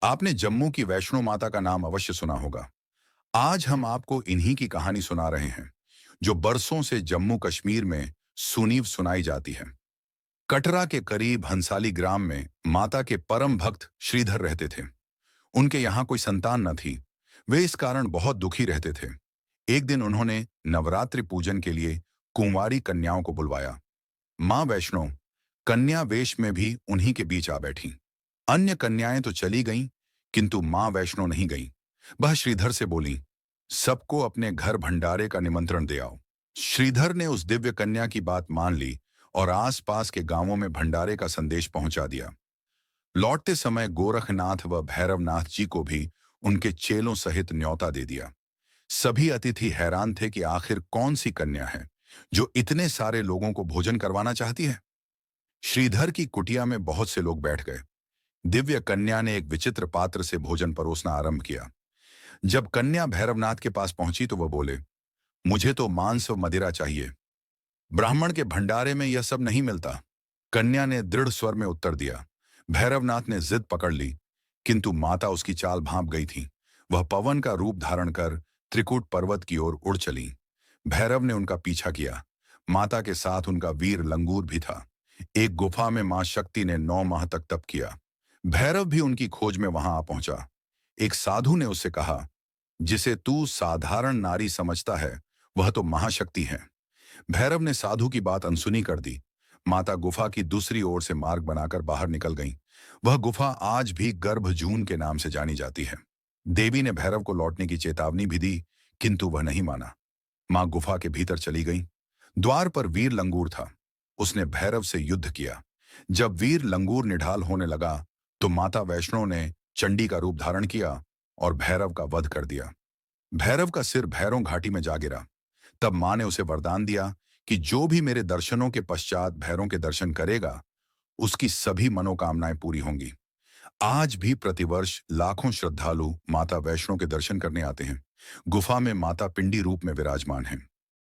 आपने जम्मू की वैष्णो माता का नाम अवश्य सुना होगा। आज हम आपको इन्हीं की कहानी सुना रहे हैं, जो बरसों से जम्मू कश्मीर में सुनीव सुनाई जाती है। कटरा के करीब हंसाली ग्राम में माता के परम भक्त श्रीधर रहते थे। उनके यहाँ कोई संतान न थी। वे इस कारण बहुत दुखी रहते थे। एक दिन उन्होंने नवरात्रि पूजन के लिए कुंवारी कन्याओं को बुलवाया। माँ वैष्णो कन्या वेश में भी उन्हीं के बीच आ बैठी। अन्य कन्याएं तो चली गईं, किंतु मां वैष्णो नहीं गईं। वह श्रीधर से बोली, सबको अपने घर भंडारे का निमंत्रण दे आओ। श्रीधर ने उस दिव्य कन्या की बात मान ली और आसपास के गांवों में भंडारे का संदेश पहुंचा दिया। लौटते समय गोरखनाथ व भैरवनाथ जी को भी उनके चेलों सहित न्योता दे दिया। सभी अतिथि हैरान थे कि आखिर कौन सी कन्या है जो इतने सारे लोगों को भोजन करवाना चाहती है। श्रीधर की कुटिया में बहुत से लोग बैठ गए। दिव्य कन्या ने एक विचित्र पात्र से भोजन परोसना आरंभ किया। जब कन्या भैरवनाथ के पास पहुंची तो वह बोले, मुझे तो मांस व मदिरा चाहिए। ब्राह्मण के भंडारे में यह सब नहीं मिलता। कन्या ने दृढ़ स्वर में उत्तर दिया। भैरवनाथ ने जिद पकड़ ली, किंतु माता उसकी चाल भांप गई थी। वह पवन का रूप धारण कर त्रिकूट पर्वत की ओर उड़ चली। भैरव ने उनका पीछा किया। माता के साथ उनका वीर लंगूर भी था। एक गुफा में मां शक्ति ने 9 माह तक तप किया। भैरव भी उनकी खोज में वहां आ पहुंचा। एक साधु ने उससे कहा, जिसे तू साधारण नारी समझता है, वह तो महाशक्ति है। भैरव ने साधु की बात अनसुनी कर दी। माता गुफा की दूसरी ओर से मार्ग बनाकर बाहर निकल गईं। वह गुफा आज भी गर्भजून के नाम से जानी जाती है। देवी ने भैरव को लौटने की चेतावनी भी दी, किंतु वह नहीं माना। मां गुफा के भीतर चली गई। द्वार पर वीर लंगूर था। उसने भैरव से युद्ध किया। जब वीर लंगूर निढाल होने लगा तो माता वैष्णो ने चंडी का रूप धारण किया और भैरव का वध कर दिया। भैरव का सिर भैरों घाटी में जा गिरा। तब मां ने उसे वरदान दिया कि जो भी मेरे दर्शनों के पश्चात भैरों के दर्शन करेगा, उसकी सभी मनोकामनाएं पूरी होंगी। आज भी प्रतिवर्ष लाखों श्रद्धालु माता वैष्णो के दर्शन करने आते हैं। गुफा में माता पिंडी रूप में विराजमान हैं।